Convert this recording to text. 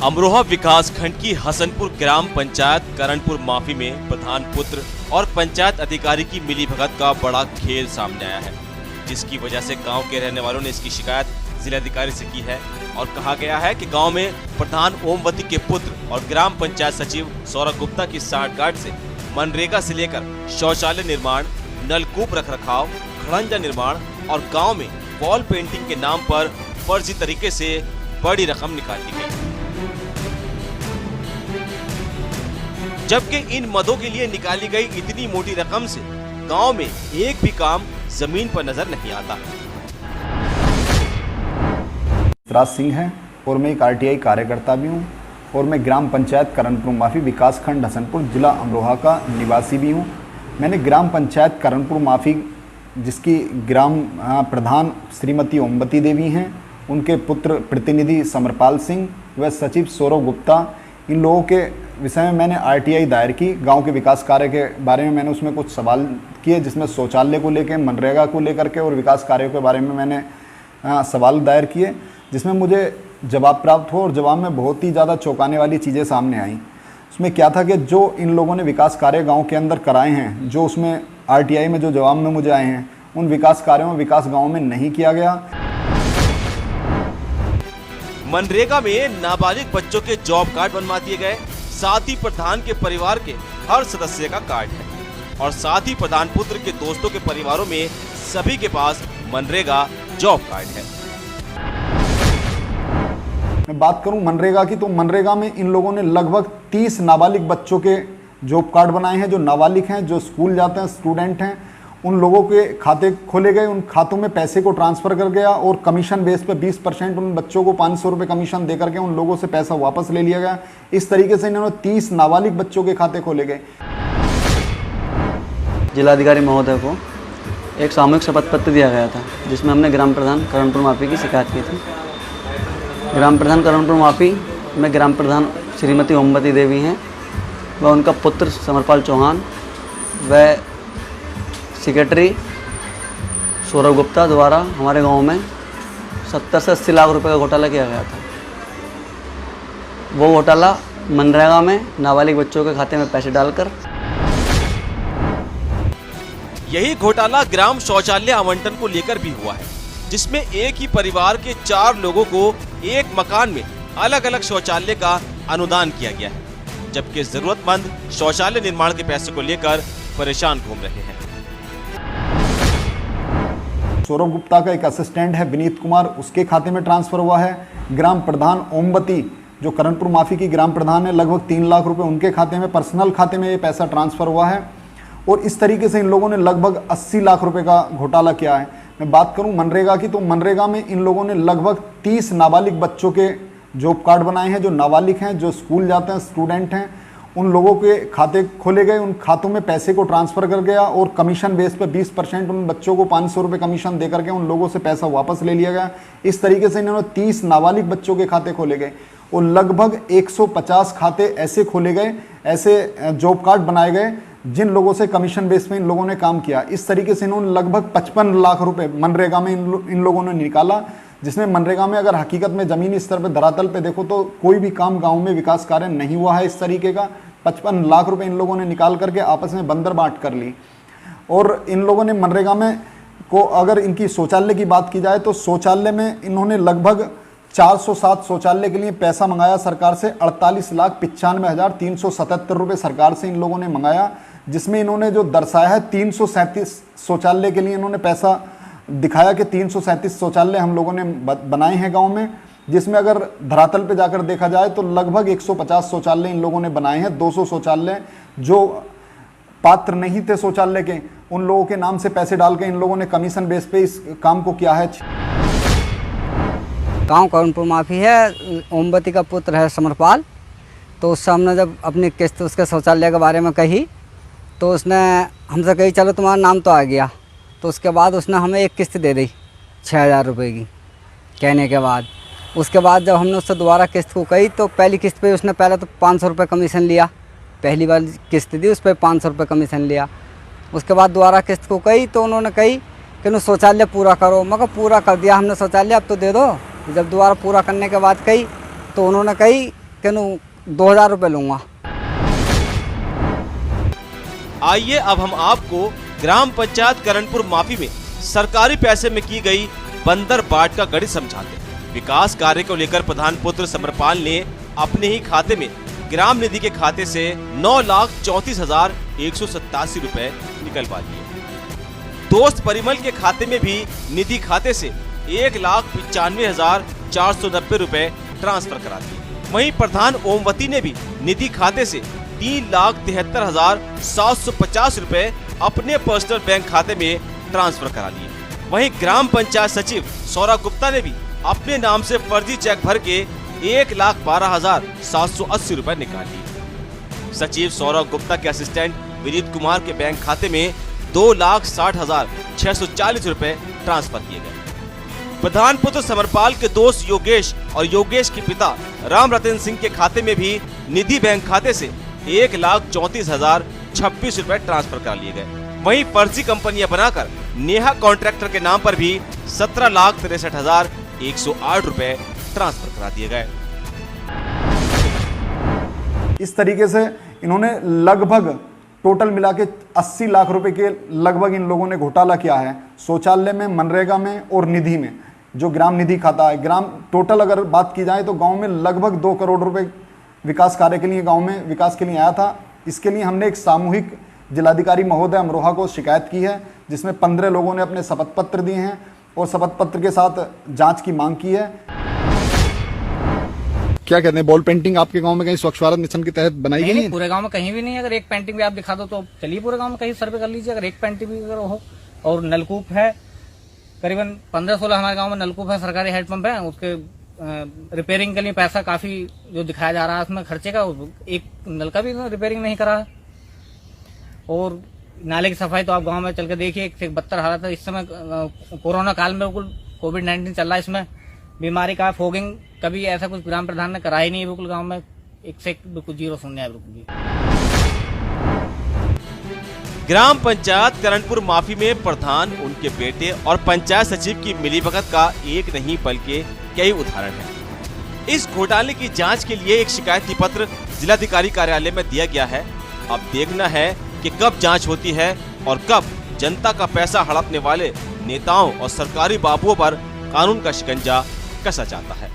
अमरोहा विकास खंड की हसनपुर ग्राम पंचायत करणपुर माफी में प्रधान पुत्र और पंचायत अधिकारी की मिलीभगत का बड़ा खेल सामने आया है, जिसकी वजह से गांव के रहने वालों ने इसकी शिकायत जिलाधिकारी से की है और कहा गया है कि गांव में प्रधान ओमवती के पुत्र और ग्राम पंचायत सचिव सौरभ गुप्ता की साठगांठ से मनरेगा से लेकर शौचालय निर्माण, नलकूप रखरखाव, खड़ंजा निर्माण और गाँव में वॉल पेंटिंग के नाम पर फर्जी तरीके से बड़ी रकम निकाली गई, जबकि इन मदों के लिए निकाली गई इतनी मोटी रकम से गांव में एक भी काम जमीन पर नजर नहीं आता। राज सिंह है और मैं एक आरटीआई कार्यकर्ता भी हूं और मैं ग्राम पंचायत करणपुर माफी विकास खंड हसनपुर जिला अमरोहा का निवासी भी हूं। मैंने ग्राम पंचायत करणपुर माफी जिसकी ग्राम प्रधान श्रीमती ओमवती देवी हैं, उनके पुत्र प्रतिनिधि समरपाल सिंह व सचिव सौरभ गुप्ता, इन लोगों के विषय में मैंने आरटीआई दायर की। गांव के विकास कार्य के बारे में मैंने उसमें कुछ सवाल किए, जिसमें शौचालय को लेकर, मनरेगा को लेकर के और विकास कार्यों के बारे में मैंने सवाल दायर किए, जिसमें मुझे जवाब प्राप्त हुआ और जवाब में बहुत ही ज़्यादा चौंकाने वाली चीज़ें सामने आईं। उसमें क्या था कि जो इन लोगों ने विकास कार्य गाँव के अंदर कराए हैं, जो उसमें आरटीआई में जो जवाब में मुझे आए हैं, उन विकास कार्यों में विकास गाँव में नहीं किया गया। मनरेगा में नाबालिग बच्चों के जॉब कार्ड बनवा दिए गए, साथ ही प्रधान के परिवार के हर सदस्य का कार्ड है और साथ ही प्रधान पुत्र के दोस्तों के परिवारों में सभी के पास मनरेगा जॉब कार्ड है। मैं बात करूं मनरेगा की, तो मनरेगा में इन लोगों ने लगभग 30 नाबालिग बच्चों के जॉब कार्ड बनाए हैं, जो नाबालिग हैं, जो स्कूल जाते हैं, स्टूडेंट हैं, उन लोगों के खाते खोले गए, उन खातों में पैसे को ट्रांसफ़र कर गया और कमीशन बेस पे 20% उन बच्चों को 500 रुपये कमीशन दे करके उन लोगों से पैसा वापस ले लिया गया। इस तरीके से इन्होंने 30 नाबालिग बच्चों के खाते खोले गए। जिलाधिकारी महोदय को एक सामूहिक शपथ पत्र दिया गया था, जिसमें हमने ग्राम प्रधान करणपुर माफी की शिकायत की थी। ग्राम प्रधान करणपुर माफी में ग्राम प्रधान श्रीमती ओमवती देवी हैं व उनका पुत्र समरपाल चौहान व सेक्रेटरी सौरभ गुप्ता द्वारा हमारे गांव में 70 से 80 लाख रुपए का घोटाला किया गया था। वो घोटाला मनरेगा में नाबालिग बच्चों के खाते में पैसे डालकर। यही घोटाला ग्राम शौचालय आवंटन को लेकर भी हुआ है, जिसमें एक ही परिवार के 4 लोगों को एक मकान में अलग अलग शौचालय का अनुदान किया गया है, जबकि जरूरतमंद शौचालय निर्माण के पैसे को लेकर परेशान घूम रहे हैं। सौरभ गुप्ता का एक असिस्टेंट है विनीत कुमार, उसके खाते में ट्रांसफ़र हुआ है। ग्राम प्रधान ओमवती जो करणपुर माफी की ग्राम प्रधान है, लगभग 3 लाख रुपए उनके खाते में, पर्सनल खाते में ये पैसा ट्रांसफ़र हुआ है। और इस तरीके से इन लोगों ने लगभग 80 लाख रुपए का घोटाला किया है। मैं बात करूं मनरेगा की, तो मनरेगा में इन लोगों ने लगभग 30 नाबालिग बच्चों के जॉब कार्ड बनाए हैं, जो नाबालिग हैं, जो स्कूल जाते हैं, स्टूडेंट हैं, उन लोगों के खाते खोले गए, उन खातों में पैसे को ट्रांसफ़र कर गया और कमीशन बेस पे 20% उन बच्चों को 500 रुपये कमीशन दे करके उन लोगों से पैसा वापस ले लिया गया। इस तरीके से इन्होंने 30 नाबालिग बच्चों के खाते खोले गए और लगभग 150 खाते ऐसे खोले गए, ऐसे जॉब कार्ड बनाए गए जिन लोगों से कमीशन बेस पे इन लोगों ने काम किया। इस तरीके से इन्होंने लगभग 55 लाख रुपए मनरेगा में इन लोगों ने निकाला, जिसमें मनरेगा में अगर हकीकत में ज़मीनी स्तर पर धरातल पे देखो तो कोई भी काम गांव में विकास कार्य नहीं हुआ है। इस तरीके का 55 लाख रुपए इन लोगों ने निकाल करके आपस में बंदर बांट कर ली। और इन लोगों ने मनरेगा में को अगर इनकी शौचालय की बात की जाए तो शौचालय में इन्होंने लगभग 407 शौचालय के लिए पैसा मंगाया सरकार से। 48,95,377 रुपये सरकार से इन लोगों ने मंगाया, जिसमें इन्होंने जो दर्शाया है 337 शौचालय के लिए इन्होंने पैसा दिखाया कि 337 शौचालय हम लोगों ने बनाए हैं गांव में, जिसमें अगर धरातल पे जाकर देखा जाए तो लगभग 150 शौचालय इन लोगों ने बनाए हैं। 200 शौचालय जो पात्र नहीं थे शौचालय के, उन लोगों के नाम से पैसे डाल के इन लोगों ने कमीशन बेस पे इस काम को किया है। गाँव करणपुर माफी है, ओमवती का पुत्र है समरपाल। तो उससे हमने जब अपनी किस्त उसके शौचालय के बारे में कही तो उसने हमसे कही चलो तुम्हारा नाम तो आ गया। तो उसके बाद उसने हमें एक किस्त दे दी 6,000 रुपये की कहने के बाद। उसके बाद जब हमने उससे दोबारा किस्त को कही तो पहली किस्त पे उसने पहले तो 500 रुपये कमीशन लिया, पहली बार किस्त दी उस पर 500 रुपये कमीशन लिया। उसके बाद दोबारा किस्त को कही तो उन्होंने कही कि शौचालय पूरा करो। मगर पूरा कर दिया हमने शौचालय, अब तो दे दो। जब दोबारा पूरा करने के बाद कही तो उन्होंने कही कहूँ 2000 रुपये लूँगा। आइए अब हम आपको ग्राम पंचायत करणपुर माफी में सरकारी पैसे में की गई बंदर बाट का गणित समझाते हैं। विकास कार्य को लेकर प्रधान पुत्र समरपाल ने अपने ही खाते में ग्राम निधि के खाते से 9,34,187 रुपए निकलवा लिए। दोस्त परिमल के खाते में भी निधि खाते से 1,95,490 रुपए ट्रांसफर करा दिए। वहीं प्रधान ओमवती ने भी निधि खाते से 3,73,750 रुपए अपने पर्सनल बैंक खाते में ट्रांसफर करा लिए। वहीं ग्राम पंचायत सचिव सौरभ गुप्ता ने भी अपने नाम से फर्जी चेक भर के 1,12,780 रुपए निकाल लिए। सचिव सौरभ गुप्ता के असिस्टेंट विनीत कुमार के बैंक खाते में 2,60,640 रुपए ट्रांसफर किए गए। प्रधान पुत्र समरपाल के दोस्त योगेश और योगेश के पिता राम रतन सिंह के खाते में भी निधि बैंक खाते से 1,34,026 रुपए ट्रांसफर कर लिए गए। वहीं फर्जी कंपनियां बनाकर नेहा कॉन्ट्रैक्टर के नाम पर भी 17,63,108 रुपए ट्रांसफर करा दिए गए। इस तरीके से इन्होंने लगभग टोटल मिला के 80 लाख रुपए के लगभग इन लोगों ने घोटाला किया है शौचालय में, मनरेगा में और निधि में। जो ग्राम निधि खाता है, ग्राम टोटल अगर बात की जाए तो गांव में लगभग 2 करोड़ रुपए विकास कार्य के लिए गांव में विकास के लिए आया था। इसके लिए हमने एक सामूहिक जिलाधिकारी महोदय अमरोहा को शिकायत की है, जिसमें 15 लोगों ने अपने शपथ पत्र दिए हैं और शपथ पत्र के साथ जांच की मांग की है। क्या कहते हैं, बॉल पेंटिंग आपके गांव में कहीं स्वच्छ भारत मिशन के तहत बनाई गई है? पूरे गांव में कहीं भी नहीं। अगर एक पेंटिंग भी आप दिखा दो तो चलिए पूरे गांव में कहीं सर्वे कर लीजिए, अगर एक पेंटिंग भी अगर हो। और नलकूप है, करीबन 15-16 हमारे गांव में नलकूप है, सरकारी हैंडपंप है। उसके रिपेयरिंग के लिए पैसा काफी जो दिखाया जा रहा है उसमें खर्चे का, एक नल का भी रिपेयरिंग नहीं करा है। और नाले की सफाई तो आप गांव में चल के देखिए, एक से बदतर हालत है। इस समय कोरोना काल में बिल्कुल कोविड-19 चल रहा है, इसमें बीमारी का फोगिंग कभी ऐसा कुछ ग्राम प्रधान ने करा ही नहीं है बिल्कुल गांव में। एक से बिल्कुल जीरो शून्य है बिल्कुल भी। ग्राम पंचायत करणपुर माफी में प्रधान, उनके बेटे और पंचायत सचिव की मिलीभगत का एक नहीं बल्कि कई उदाहरण हैं। इस घोटाले की जांच के लिए एक शिकायती पत्र जिलाधिकारी कार्यालय में दिया गया है। अब देखना है कि कब जांच होती है और कब जनता का पैसा हड़पने वाले नेताओं और सरकारी बाबुओं पर कानून का शिकंजा कसा जाता है।